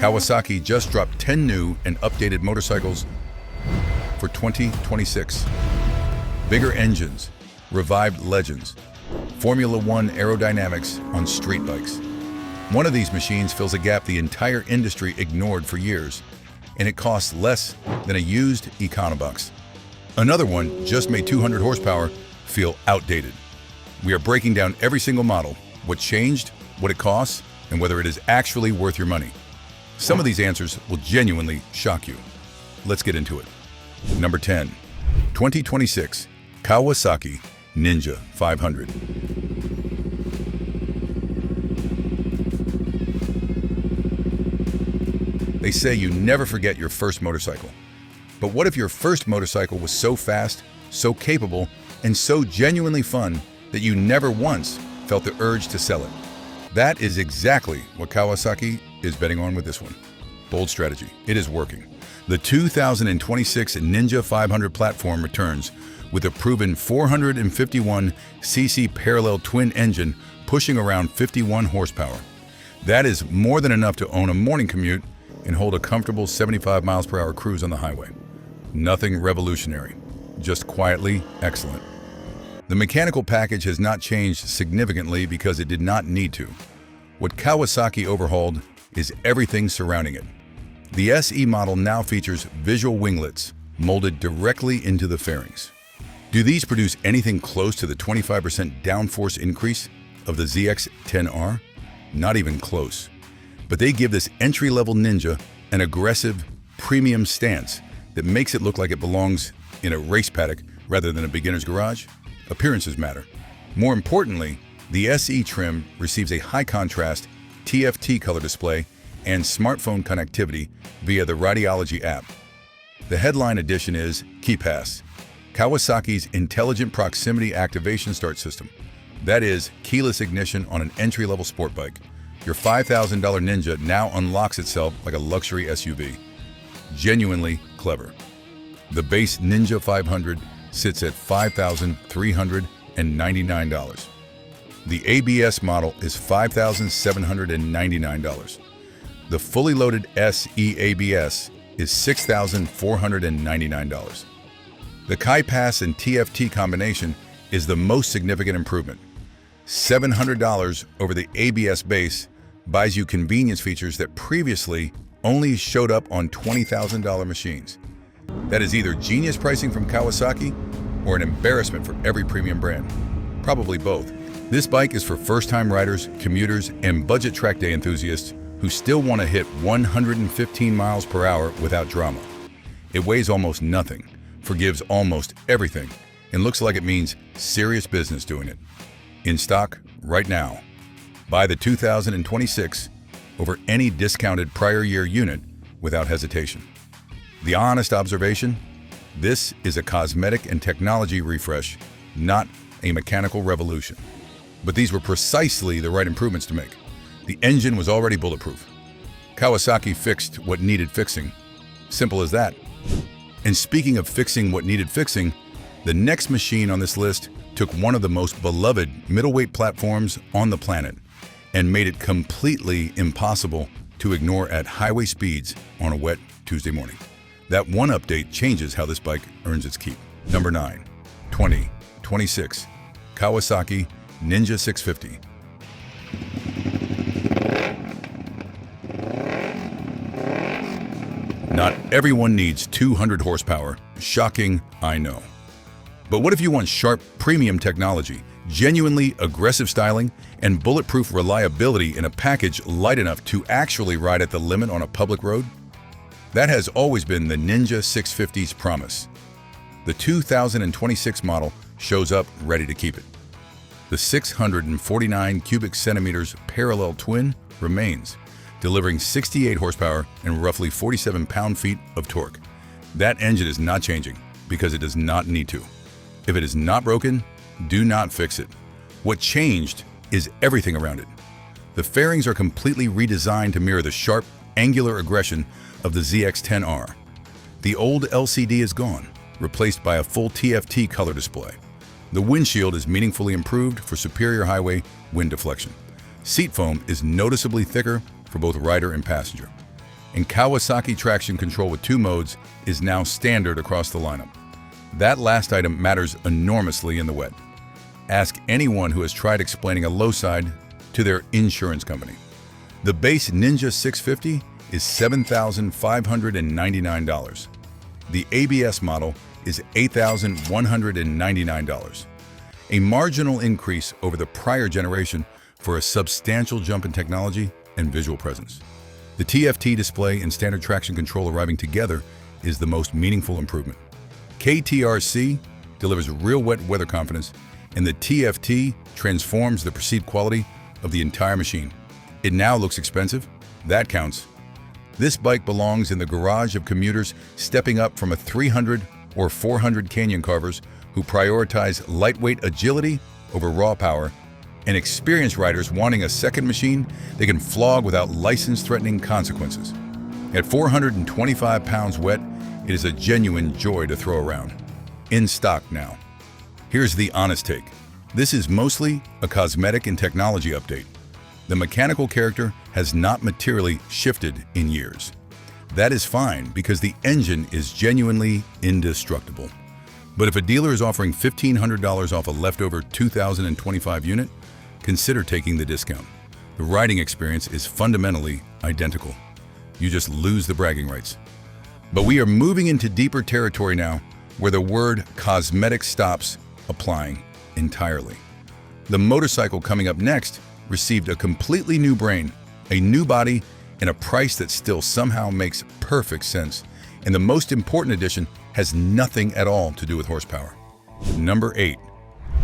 Kawasaki just dropped 10 new and updated motorcycles for 2026. Bigger engines, revived legends, Formula One aerodynamics on street bikes. One of these machines fills a gap the entire industry ignored for years, and it costs less than a used Econobox. Another one just made 200 horsepower feel outdated. We are breaking down every single model, what changed, what it costs, and whether it is actually worth your money. Some of these answers will genuinely shock you. Let's get into it. Number 10, 2026 Kawasaki Ninja 500. They say you never forget your first motorcycle. But what if your first motorcycle was so fast, so capable, and so genuinely fun that you never once felt the urge to sell it? That is exactly what Kawasaki is betting on with this one. Bold strategy. It is working. The 2026 Ninja 500 platform returns with a proven 451cc parallel twin engine pushing around 51 horsepower. That is more than enough to own a morning commute and hold a comfortable 75 miles per hour cruise on the highway. Nothing revolutionary, just quietly excellent. The mechanical package has not changed significantly because it did not need to. What Kawasaki overhauled is everything surrounding it. The SE model now features visual winglets molded directly into the fairings. Do these produce anything close to the 25% downforce increase of the ZX10R? Not even close. But they give this entry-level Ninja an aggressive, premium stance that makes it look like it belongs in a race paddock rather than a beginner's garage. Appearances matter. More importantly, the SE trim receives a high-contrast TFT color display and smartphone connectivity via the Radiology app. The headline addition is KeyPass, Kawasaki's intelligent proximity activation start system. That is keyless ignition on an entry-level sport bike. Your $5,000 Ninja now unlocks itself like a luxury SUV. Genuinely clever. The base Ninja 500 sits at $5,399. The ABS model is $5,799. The fully loaded SE ABS is $6,499. The KeyPass and TFT combination is the most significant improvement. $700 over the ABS base buys you convenience features that previously only showed up on $20,000 machines. That is either genius pricing from Kawasaki or an embarrassment for every premium brand. Probably both. This bike is for first-time riders, commuters, and budget track day enthusiasts who still want to hit 115 miles per hour without drama. It weighs almost nothing, forgives almost everything, and looks like it means serious business doing it. In stock right now. Buy the 2026 over any discounted prior year unit without hesitation. The honest observation? This is a cosmetic and technology refresh, not a mechanical revolution. But these were precisely the right improvements to make. The engine was already bulletproof. Kawasaki fixed what needed fixing. Simple as that. And speaking of fixing what needed fixing, the next machine on this list took one of the most beloved middleweight platforms on the planet and made it completely impossible to ignore at highway speeds on a wet Tuesday morning. That one update changes how this bike earns its keep. Number 9, 2026 Kawasaki Ninja 650. Not everyone needs 200 horsepower. Shocking, I know. But what if you want sharp, premium technology, genuinely aggressive styling, and bulletproof reliability in a package light enough to actually ride at the limit on a public road? That has always been the Ninja 650's promise. The 2026 model shows up ready to keep it. The 649 cubic centimeters parallel twin remains, delivering 68 horsepower and roughly 47 pound-feet of torque. That engine is not changing because it does not need to. If it is not broken, do not fix it. What changed is everything around it. The fairings are completely redesigned to mirror the sharp, angular aggression of the ZX10R. The old LCD is gone, replaced by a full TFT color display. The windshield is meaningfully improved for superior highway wind deflection. Seat foam is noticeably thicker for both rider and passenger. and Kawasaki traction control with 2 modes is now standard across the lineup. That last item matters enormously in the wet. Ask anyone who has tried explaining a low side to their insurance company. The base Ninja 650 is $7,599. The ABS model is $8,199. A marginal increase over the prior generation for a substantial jump in technology and visual presence. The TFT display and standard traction control arriving together is the most meaningful improvement. KTRC delivers real wet weather confidence, and the TFT transforms the perceived quality of the entire machine. It now looks expensive. That counts. This bike belongs in the garage of commuters stepping up from a 300 or 400 canyon carvers who prioritize lightweight agility over raw power, and experienced riders wanting a second machine they can flog without license-threatening consequences. At 425 pounds wet, it is a genuine joy to throw around. In stock now. Here's the honest take. This is mostly a cosmetic and technology update. The mechanical character has not materially shifted in years. That is fine because the engine is genuinely indestructible. But if a dealer is offering $1,500 off a leftover 2025 unit, consider taking the discount. The riding experience is fundamentally identical. You just lose the bragging rights. But we are moving into deeper territory now where the word cosmetic stops applying entirely. The motorcycle coming up next received a completely new brain, a new body, and a price that still somehow makes perfect sense. And the most important addition has nothing at all to do with horsepower. Number 8,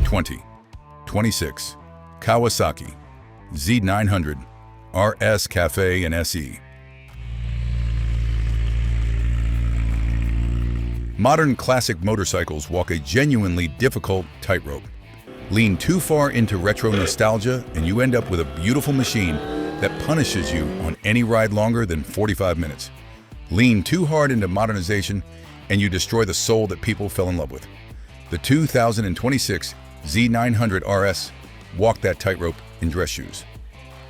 2026 Kawasaki Z900 RS Cafe and SE. Modern classic motorcycles walk a genuinely difficult tightrope. Lean too far into retro nostalgia and you end up with a beautiful machine that punishes you on any ride longer than 45 minutes. Lean too hard into modernization and you destroy the soul that people fell in love with. The 2026 Z900 RS walked that tightrope in dress shoes.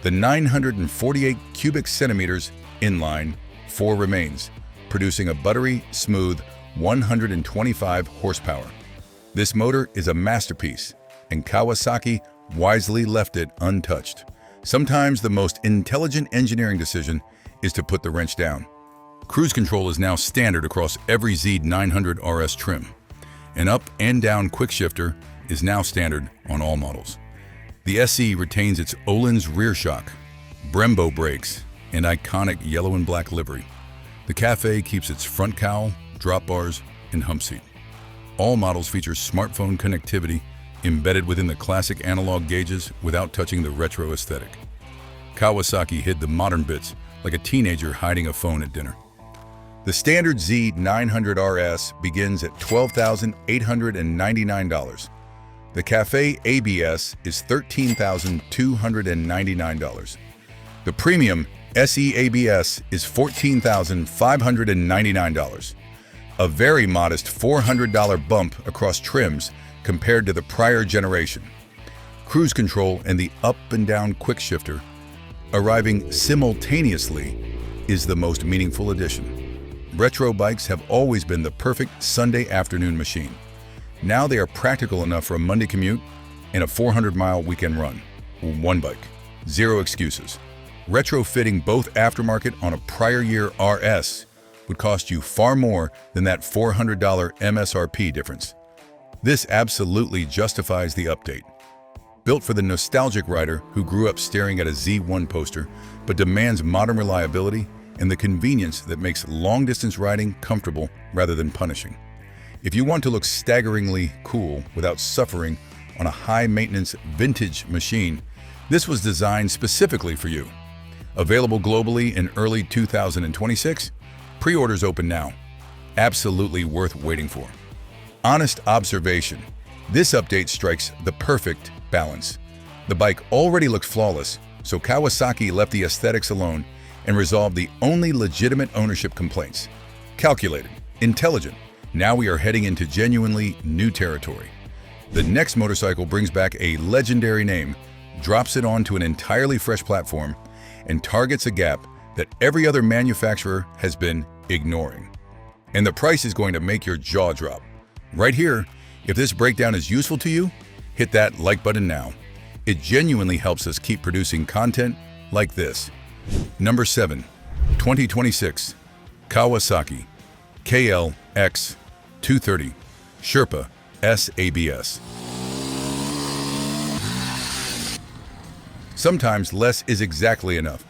The 948 cubic centimeters inline 4 remains, producing a buttery, smooth 125 horsepower. This motor is a masterpiece, and Kawasaki wisely left it untouched. Sometimes the most intelligent engineering decision is to put the wrench down. Cruise control is now standard across every Z900 RS trim. An up and down quick shifter is now standard on all models. The SE retains its Öhlins rear shock, Brembo brakes, and iconic yellow and black livery. The Cafe keeps its front cowl, drop bars, and hump seat. All models feature smartphone connectivity embedded within the classic analog gauges without touching the retro aesthetic. Kawasaki hid the modern bits like a teenager hiding a phone at dinner. The standard Z900 RS begins at $12,899. The Cafe ABS is $13,299. The premium SE ABS is $14,599. A very modest $400 bump across trims compared to the prior generation. Cruise control and the up and down quick shifter arriving simultaneously is the most meaningful addition. Retro bikes have always been the perfect Sunday afternoon machine. Now they are practical enough for a Monday commute and a 400-mile weekend run. One bike, zero excuses. Retrofitting both aftermarket on a prior year RS would cost you far more than that $400 MSRP difference. This absolutely justifies the update. Built for the nostalgic rider who grew up staring at a Z1 poster, but demands modern reliability and the convenience that makes long-distance riding comfortable rather than punishing. If you want to look staggeringly cool without suffering on a high-maintenance vintage machine, this was designed specifically for you. Available globally in early 2026, pre-orders open now. Absolutely worth waiting for. Honest observation. This update strikes the perfect balance. The bike already looks flawless, so Kawasaki left the aesthetics alone and resolved the only legitimate ownership complaints. Calculated, intelligent. Now we are heading into genuinely new territory. The next motorcycle brings back a legendary name, drops it onto an entirely fresh platform, and targets a gap that every other manufacturer has been ignoring. And the price is going to make your jaw drop. Right here, if this breakdown is useful to you, hit that like button now. It genuinely helps us keep producing content like this. Number 7, 2026 Kawasaki KLX 230 Sherpa S ABS. Sometimes less is exactly enough,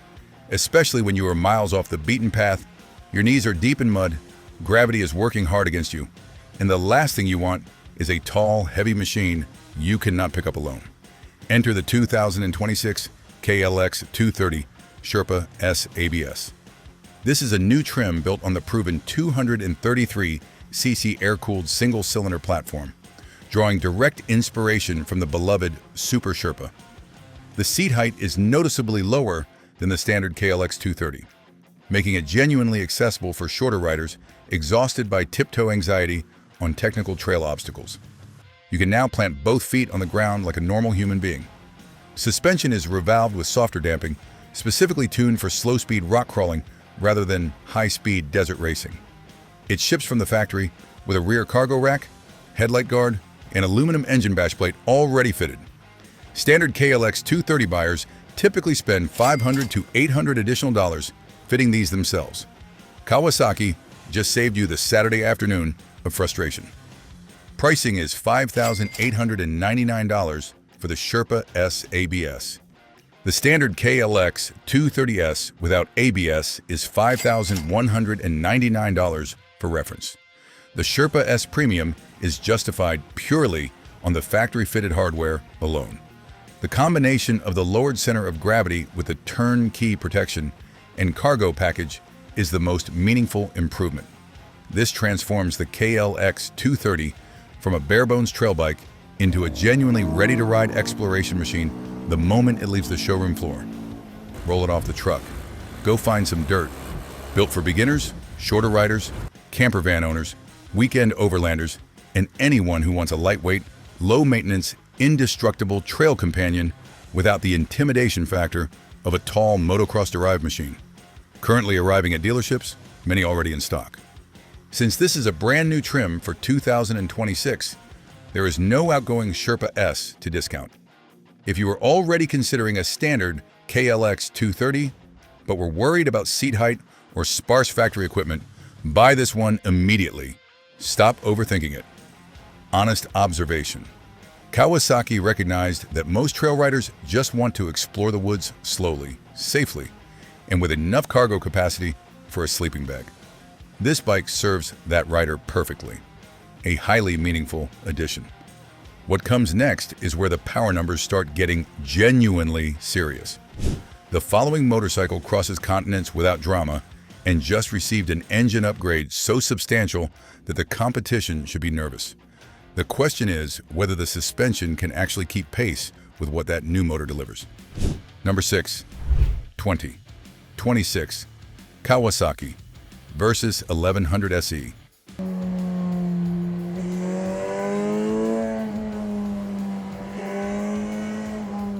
especially when you are miles off the beaten path, your knees are deep in mud, gravity is working hard against you, and the last thing you want is a tall, heavy machine you cannot pick up alone. Enter the 2026 KLX 230 Sherpa S ABS. This is a new trim built on the proven 233cc air-cooled single-cylinder platform, drawing direct inspiration from the beloved Super Sherpa. The seat height is noticeably lower than the standard KLX 230, making it genuinely accessible for shorter riders exhausted by tiptoe anxiety on technical trail obstacles. You can now plant both feet on the ground like a normal human being. Suspension is revolved with softer damping, specifically tuned for slow-speed rock crawling rather than high-speed desert racing. It ships from the factory with a rear cargo rack, headlight guard, and aluminum engine bash plate already fitted. Standard KLX 230 buyers typically spend $500 to $800 additional dollars fitting these themselves. Kawasaki just saved you the Saturday afternoon of frustration. Pricing is $5,899 for the Sherpa S ABS. The standard KLX 230S without ABS is $5,199 for reference. The Sherpa S Premium is justified purely on the factory-fitted hardware alone. The combination of the lowered center of gravity with the turnkey protection and cargo package is the most meaningful improvement. This transforms the KLX 230 from a bare-bones trail bike into a genuinely ready-to-ride exploration machine the moment it leaves the showroom floor. Roll it off the truck. Go find some dirt. Built for beginners, shorter riders, camper van owners, weekend overlanders, and anyone who wants a lightweight, low-maintenance, indestructible trail companion without the intimidation factor of a tall motocross-derived machine. Currently arriving at dealerships, many already in stock. Since this is a brand new trim for 2026, there is no outgoing Sherpa S to discount. If you are already considering a standard KLX 230, but were worried about seat height or sparse factory equipment, buy this one immediately. Stop overthinking it. Honest observation. Kawasaki recognized that most trail riders just want to explore the woods slowly, safely, and with enough cargo capacity for a sleeping bag. This bike serves that rider perfectly. A highly meaningful addition. What comes next is where the power numbers start getting genuinely serious. The following motorcycle crosses continents without drama and just received an engine upgrade so substantial that the competition should be nervous. The question is whether the suspension can actually keep pace with what that new motor delivers. Number 6, 2026 Kawasaki Versys 1100 SE.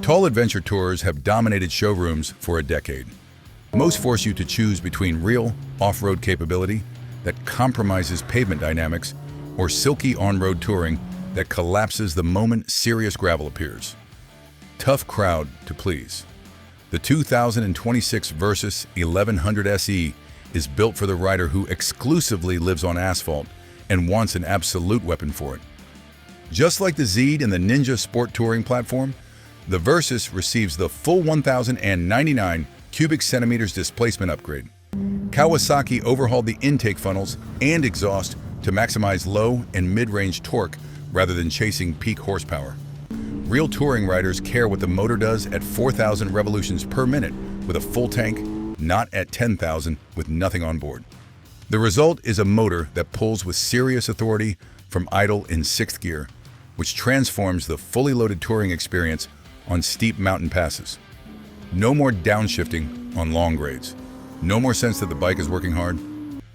Tall adventure tours have dominated showrooms for a decade. Most force you to choose between real off-road capability that compromises pavement dynamics or silky on-road touring that collapses the moment serious gravel appears. Tough crowd to please. The 2026 Versys 1100 SE is built for the rider who exclusively lives on asphalt and wants an absolute weapon for it. Just like the Z and the Ninja Sport Touring platform, the Versys receives the full 1,099 cubic centimeters displacement upgrade. Kawasaki overhauled the intake funnels and exhaust to maximize low and mid-range torque rather than chasing peak horsepower. Real touring riders care what the motor does at 4,000 revolutions per minute with a full tank, not at 10,000 with nothing on board. The result is a motor that pulls with serious authority from idle in 6th gear, which transforms the fully loaded touring experience on steep mountain passes. No more downshifting on long grades. No more sense that the bike is working hard.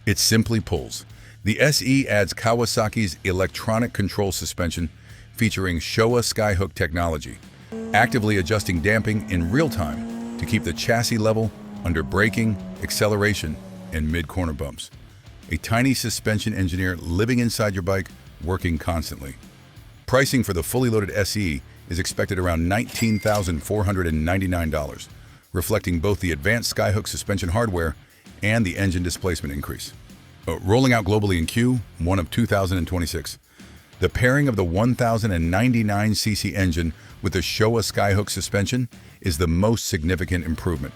It simply pulls. The SE adds Kawasaki's electronic control suspension featuring Showa Skyhook technology, actively adjusting damping in real time to keep the chassis level under braking, acceleration, and mid-corner bumps. A tiny suspension engineer living inside your bike, working constantly. Pricing for the fully loaded SE is expected around $19,499, reflecting both the advanced Skyhook suspension hardware and the engine displacement increase. Rolling out globally in Q1 of 2026. The pairing of the 1099cc engine with the Showa Skyhook suspension is the most significant improvement.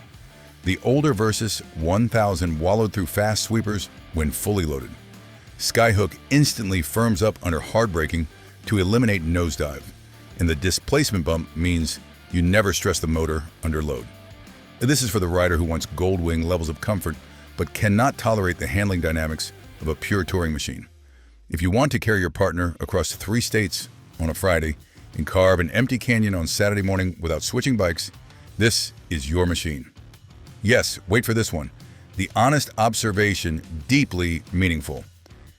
The older Versys 1000 wallowed through fast sweepers when fully loaded. Skyhook instantly firms up under hard braking to eliminate nosedive, and the displacement bump means you never stress the motor under load. This is for the rider who wants gold wing levels of comfort but cannot tolerate the handling dynamics of a pure touring machine. If you want to carry your partner across 3 states on a Friday and carve an empty canyon on Saturday morning without switching bikes, this is your machine. Yes, wait for this one. The honest observation, deeply meaningful.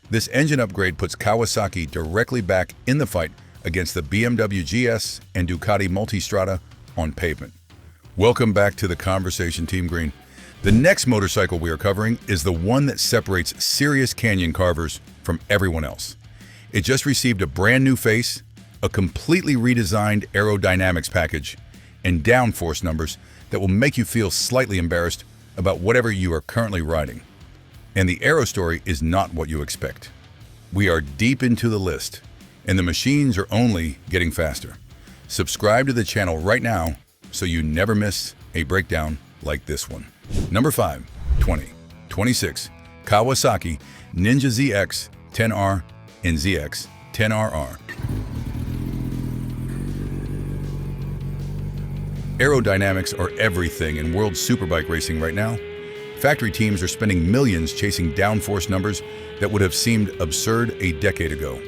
This engine upgrade puts Kawasaki directly back in the fight against the BMW GS and Ducati Multistrada on pavement. Welcome back to the conversation, Team Green. The next motorcycle we are covering is the one that separates serious canyon carvers from everyone else. It just received a brand new face, a completely redesigned aerodynamics package, and downforce numbers that will make you feel slightly embarrassed about whatever you are currently riding. And the aero story is not what you expect. We are deep into the list, and the machines are only getting faster. Subscribe to the channel right now so you never miss a breakdown like this one. Number 5, 2026 Kawasaki Ninja ZX10R and ZX10RR. Aerodynamics are everything in world superbike racing right now. Factory teams are spending millions chasing downforce numbers that would have seemed absurd a decade ago.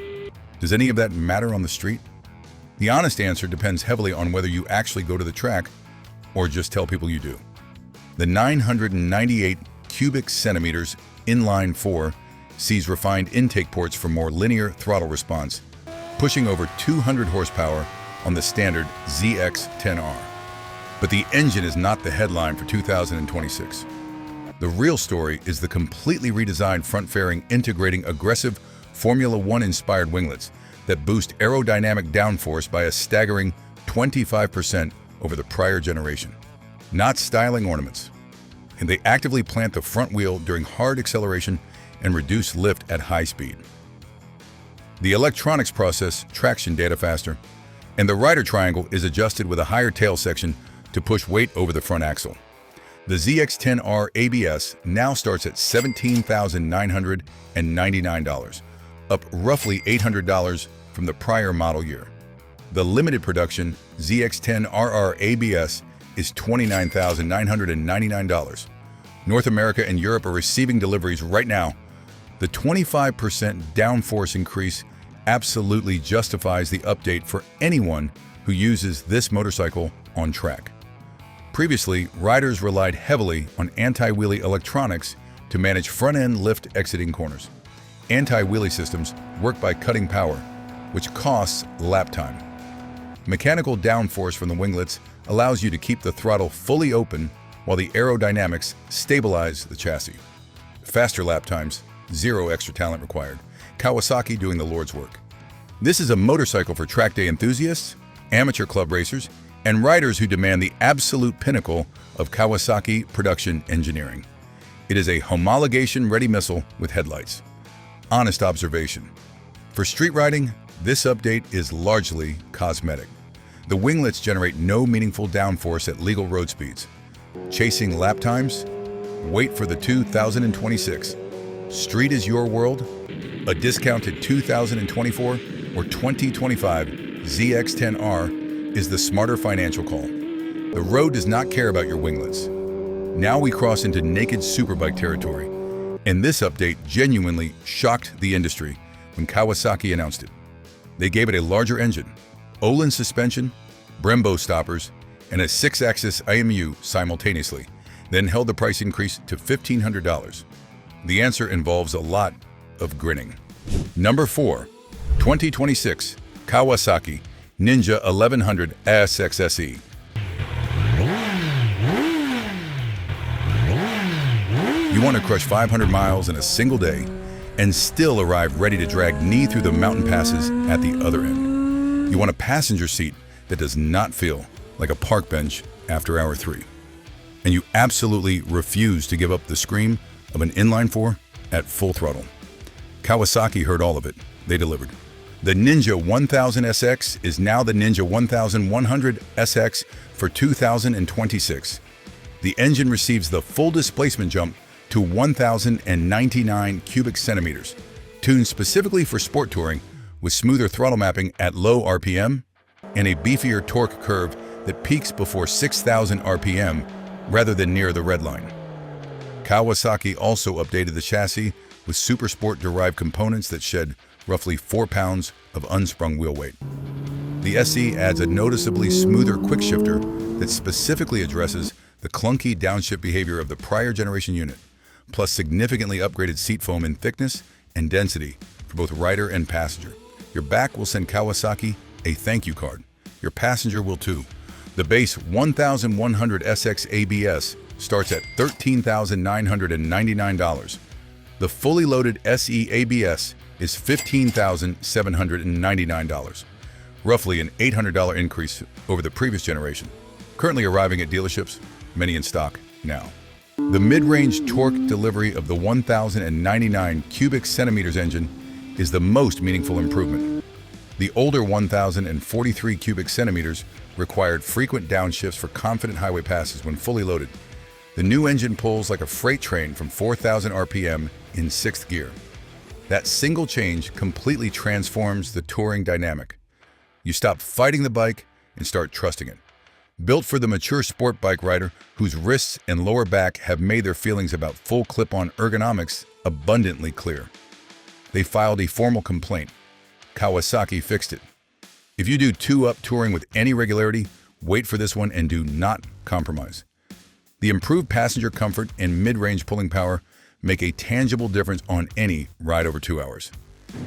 Does any of that matter on the street? The honest answer depends heavily on whether you actually go to the track or just tell people you do. The 998 cubic centimeters inline 4 sees refined intake ports for more linear throttle response, pushing over 200 horsepower on the standard ZX10R. But the engine is not the headline for 2026. The real story is the completely redesigned front fairing integrating aggressive Formula One-inspired winglets that boost aerodynamic downforce by a staggering 25% over the prior generation. Not styling ornaments. And they actively plant the front wheel during hard acceleration and reduce lift at high speed. The electronics process traction data faster, and the rider triangle is adjusted with a higher tail section to push weight over the front axle. The ZX10R ABS now starts at $17,999, up roughly $800 from the prior model year. The limited production ZX10RR ABS is $29,999. North America and Europe are receiving deliveries right now. The 25% downforce increase absolutely justifies the update for anyone who uses this motorcycle on track. Previously, riders relied heavily on anti-wheelie electronics to manage front-end lift exiting corners. Anti-wheelie systems work by cutting power, which costs lap time. Mechanical downforce from the winglets allows you to keep the throttle fully open while the aerodynamics stabilize the chassis. Faster lap times, zero extra talent required. Kawasaki doing the Lord's work. This is a motorcycle for track day enthusiasts, amateur club racers, and riders who demand the absolute pinnacle of Kawasaki production engineering. It is a homologation-ready missile with headlights. Honest observation. For street riding, this update is largely cosmetic. The winglets generate no meaningful downforce at legal road speeds. Chasing lap times? Wait for the 2026 Street is Your World, a discounted 2024 or 2025 ZX10R is the smarter financial call. The road does not care about your winglets. Now we cross into naked superbike territory, and this update genuinely shocked the industry when Kawasaki announced it. They gave it a larger engine, Olin suspension, Brembo stoppers, and a 6-axis IMU simultaneously, then held the price increase to $1,500. The answer involves a lot of grinning. Number 4, 2026 Kawasaki Ninja 1100 SE. You want to crush 500 miles in a single day and still arrive ready to drag knee through the mountain passes at the other end. You want a passenger seat that does not feel like a park bench after hour 3. And you absolutely refuse to give up the scream of an inline-4 at full throttle. Kawasaki heard all of it. They delivered. The Ninja 1000 SX is now the Ninja 1100 SX for 2026. The engine receives the full displacement jump to 1,099 cubic centimeters, tuned specifically for sport touring with smoother throttle mapping at low RPM and a beefier torque curve that peaks before 6,000 RPM rather than near the red line. Kawasaki also updated the chassis with super sport-derived components that shed roughly 4 pounds of unsprung wheel weight. The SE adds a noticeably smoother quickshifter that specifically addresses the clunky downshift behavior of the prior generation unit, plus significantly upgraded seat foam in thickness and density for both rider and passenger. Your back will send Kawasaki a thank you card. Your passenger will too. The base 1100 SX ABS starts at $13,999. The fully loaded SE ABS is $15,799, roughly an $800 increase over the previous generation, currently arriving at dealerships, many in stock now. The mid-range torque delivery of the 1,099 cubic centimeters engine is the most meaningful improvement. The older 1,043 cubic centimeters required frequent downshifts for confident highway passes when fully loaded. The new engine pulls like a freight train from 4,000 RPM in 6th gear. That single change completely transforms the touring dynamic. You stop fighting the bike and start trusting it. Built for the mature sport bike rider whose wrists and lower back have made their feelings about full clip-on ergonomics abundantly clear. They filed a formal complaint. Kawasaki fixed it. If you do 2-up touring with any regularity, wait for this one and do not compromise. The improved passenger comfort and mid-range pulling power make a tangible difference on any ride over 2 hours.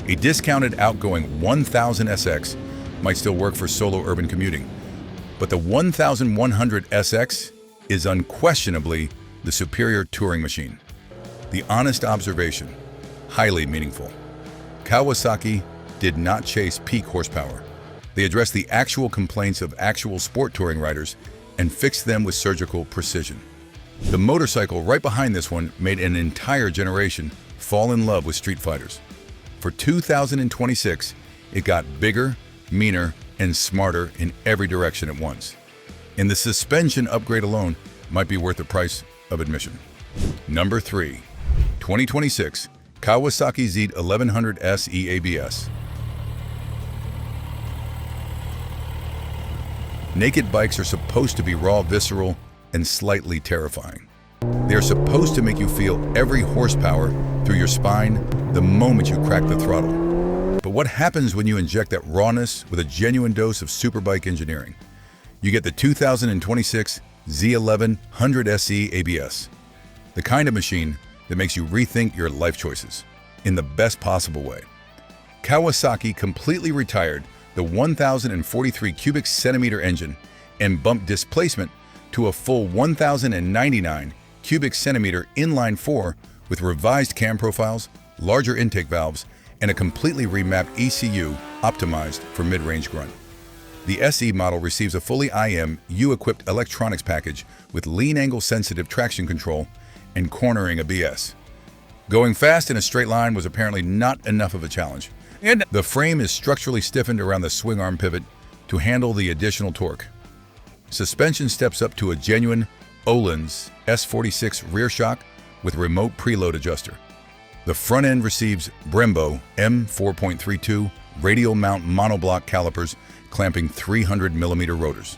A discounted outgoing 1000 SX might still work for solo urban commuting, but the 1100 SX is unquestionably the superior touring machine. The honest observation, highly meaningful. Kawasaki did not chase peak horsepower. They addressed the actual complaints of actual sport touring riders and fixed them with surgical precision. The motorcycle right behind this one made an entire generation fall in love with street fighters. For 2026, it got bigger, meaner, and smarter in every direction at once. And the suspension upgrade alone might be worth the price of admission. Number 3. 2026 Kawasaki Z1100 SE ABS. Naked bikes are supposed to be raw, visceral, and slightly terrifying. They are supposed to make you feel every horsepower through your spine the moment you crack the throttle. But what happens when you inject that rawness with a genuine dose of superbike engineering? You get the 2026 Z1100 SE ABS, the kind of machine that makes you rethink your life choices in the best possible way. Kawasaki completely retired the 1,043 cubic centimeter engine and bumped displacement to a full 1,099 cubic centimeter inline-4 with revised cam profiles, larger intake valves, and a completely remapped ECU optimized for mid-range grunt. The SE model receives a fully IMU-equipped electronics package with lean angle sensitive traction control and cornering ABS. Going fast in a straight line was apparently not enough of a challenge. And the frame is structurally stiffened around the swing arm pivot to handle the additional torque. Suspension steps up to a genuine Öhlins S46 rear shock with remote preload adjuster. The front end receives Brembo M4.32 radial mount monoblock calipers clamping 300mm rotors.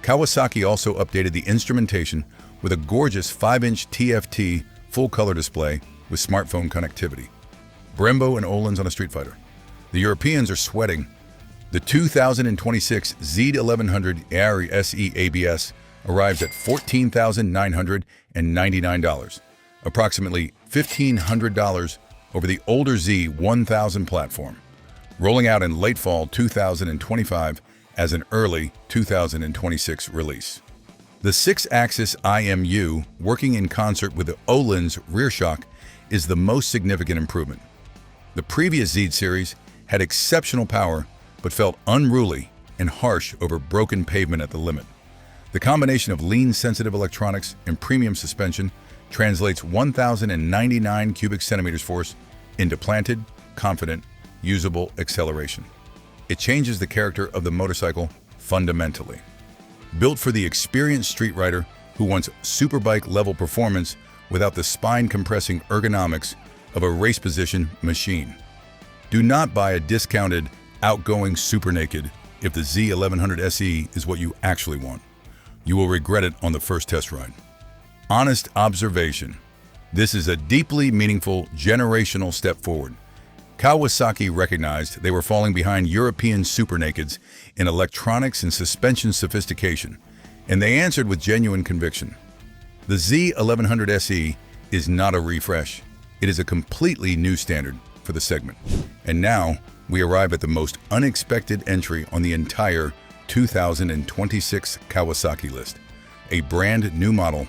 Kawasaki also updated the instrumentation with a gorgeous 5-inch TFT full-color display with smartphone connectivity. Brembo and Öhlins on a street fighter. The Europeans are sweating. The 2026 Z1100 RS SE ABS arrives at $14,999, approximately $1,500 over the older Z1000 platform, rolling out in late fall 2025 as an early 2026 release. The 6-axis IMU, working in concert with the Öhlins rear shock, is the most significant improvement. The previous Z series had exceptional power, but felt unruly and harsh over broken pavement at the limit. The combination of lean-sensitive electronics and premium suspension translates 1,099 cubic centimeters force into planted, confident, usable acceleration. It changes the character of the motorcycle fundamentally. Built for the experienced street rider who wants superbike-level performance without the spine-compressing ergonomics of a race-position machine. Do not buy a discounted, outgoing Super Naked if the Z1100 SE is what you actually want. You will regret it on the first test ride. Honest observation. This is a deeply meaningful generational step forward. Kawasaki recognized they were falling behind European Super Nakeds in electronics and suspension sophistication, and they answered with genuine conviction. The Z1100 SE is not a refresh. It is a completely new standard for the segment. And now, we arrive at the most unexpected entry on the entire 2026 Kawasaki list. A brand new model,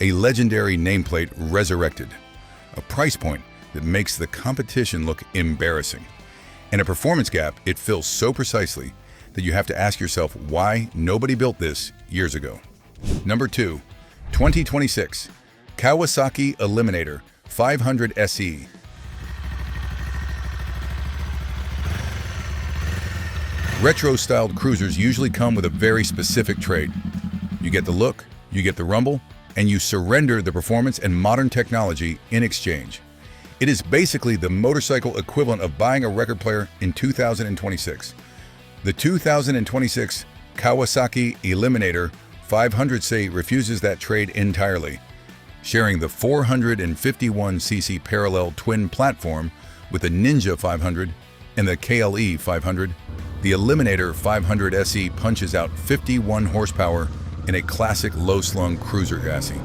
a legendary nameplate resurrected, a price point that makes the competition look embarrassing, and a performance gap it fills so precisely that you have to ask yourself why nobody built this years ago. Number 2, 2026 Kawasaki Eliminator 500 SE. Retro-styled cruisers usually come with a very specific trait. You get the look, you get the rumble, and you surrender the performance and modern technology in exchange. It is basically the motorcycle equivalent of buying a record player in 2026. The 2026 Kawasaki Eliminator 500 SE refuses that trade entirely. Sharing the 451cc parallel twin platform with the Ninja 500 and the KLE 500, the Eliminator 500 SE punches out 51 horsepower in a classic low-slung cruiser chassis.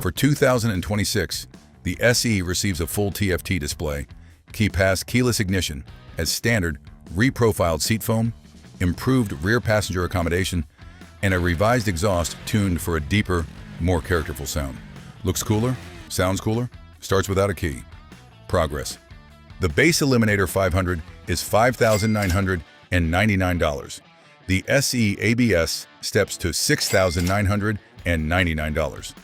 For 2026, the SE receives a full TFT display, key-pass keyless ignition as standard, reprofiled seat foam, improved rear passenger accommodation, and a revised exhaust tuned for a deeper, more characterful sound. Looks cooler, sounds cooler, starts without a key. Progress. The base Eliminator 500 is $5,999. The SE ABS steps to $6,999.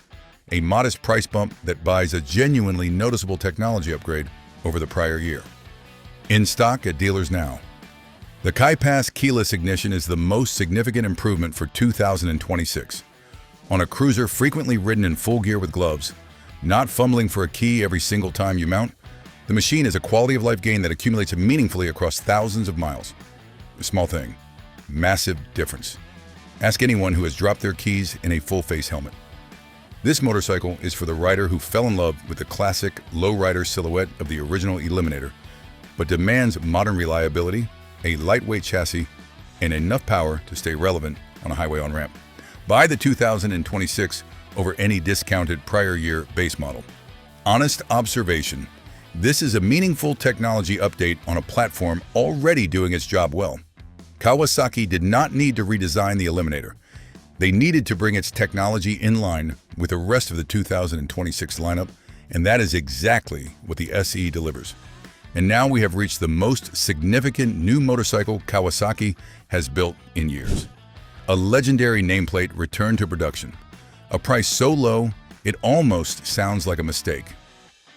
A modest price bump that buys a genuinely noticeable technology upgrade over the prior year. In stock at dealers now. The Key-Pass keyless ignition is the most significant improvement for 2026. On a cruiser frequently ridden in full gear with gloves, not fumbling for a key every single time you mount, the machine is a quality-of-life gain that accumulates meaningfully across thousands of miles. A small thing, massive difference. Ask anyone who has dropped their keys in a full-face helmet. This motorcycle is for the rider who fell in love with the classic lowrider silhouette of the original Eliminator, but demands modern reliability, a lightweight chassis, and enough power to stay relevant on a highway on-ramp. Buy the 2026 over any discounted prior year base model. Honest observation. This is a meaningful technology update on a platform already doing its job well. Kawasaki did not need to redesign the Eliminator. They needed to bring its technology in line with the rest of the 2026 lineup, and that is exactly what the SE delivers. And now we have reached the most significant new motorcycle Kawasaki has built in years. A legendary nameplate returned to production. A price so low, it almost sounds like a mistake.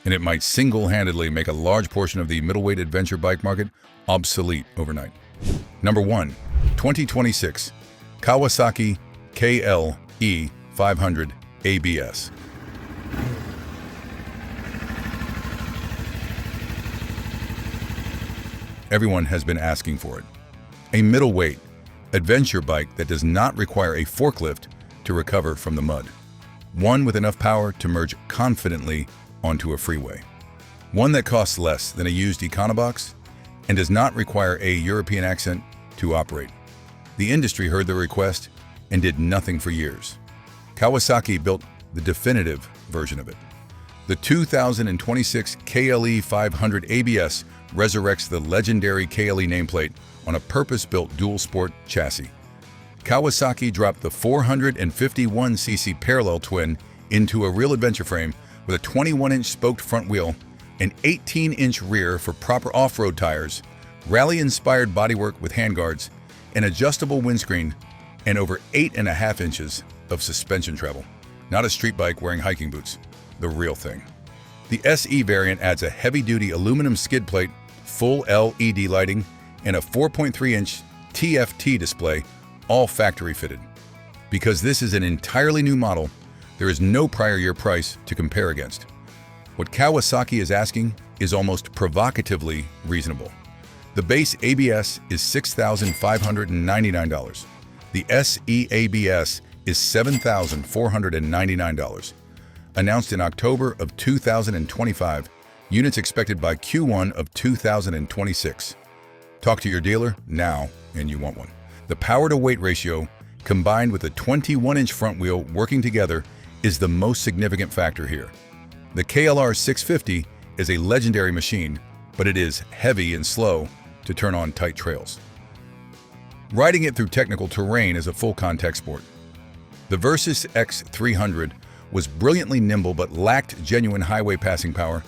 And it might single-handedly make a large portion of the middleweight adventure bike market obsolete overnight. Number 1, 2026 Kawasaki KLE 500 ABS. Everyone has been asking for it. A middleweight adventure bike that does not require a forklift to recover from the mud. One with enough power to merge confidently onto a freeway. One that costs less than a used Econobox and does not require a European accent to operate. The industry heard the request and did nothing for years. Kawasaki built the definitive version of it. The 2026 KLE 500 ABS resurrects the legendary KLE nameplate on a purpose-built dual-sport chassis. Kawasaki dropped the 451cc parallel twin into a real adventure frame with a 21-inch spoked front wheel, an 18-inch rear for proper off-road tires, rally-inspired bodywork with handguards, an adjustable windscreen, and over 8.5 inches of suspension travel. Not a street bike wearing hiking boots, the real thing. The SE variant adds a heavy-duty aluminum skid plate, full LED lighting, and a 4.3-inch TFT display, all factory-fitted. Because this is an entirely new model, there is no prior year price to compare against. What Kawasaki is asking is almost provocatively reasonable. The base ABS is $6,599. The SE ABS is $7,499. Announced in October of 2025, units expected by Q1 of 2026. Talk to your dealer now and you want one. The power-to-weight ratio, combined with a 21-inch front wheel working together, is the most significant factor here. The KLR 650 is a legendary machine, but it is heavy and slow to turn on tight trails. Riding it through technical terrain is a full contact sport. The Versys X300 was brilliantly nimble but lacked genuine highway passing power.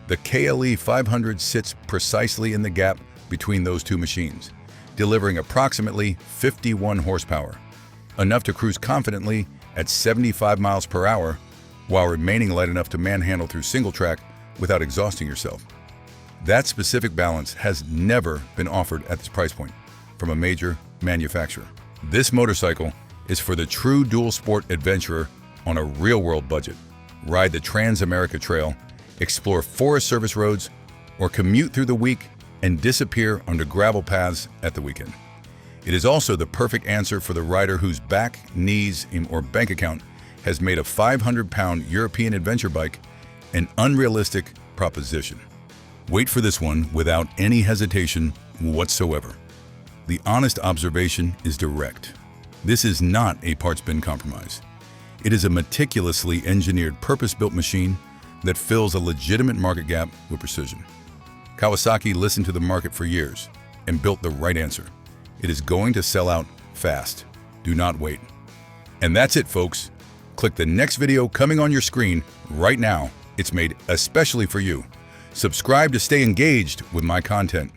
The KLE 500 sits precisely in the gap between those two machines, delivering approximately 51 horsepower, enough to cruise confidently at 75 miles per hour while remaining light enough to manhandle through single track without exhausting yourself. That specific balance has never been offered at this price point from a major manufacturer. This motorcycle is for the true dual sport adventurer on a real-world budget. Ride the Trans-America Trail, explore Forest Service roads, or commute through the week and disappear onto gravel paths at the weekend. It is also the perfect answer for the rider whose back, knees, or bank account has made a 500-pound European adventure bike an unrealistic proposition. Wait for this one without any hesitation whatsoever. The honest observation is direct. This is not a parts bin compromise. It is a meticulously engineered, purpose-built machine that fills a legitimate market gap with precision. Kawasaki listened to the market for years and built the right answer. It is going to sell out fast. Do not wait. And that's it, folks. Click the next video coming on your screen right now. It's made especially for you. Subscribe to stay engaged with my content.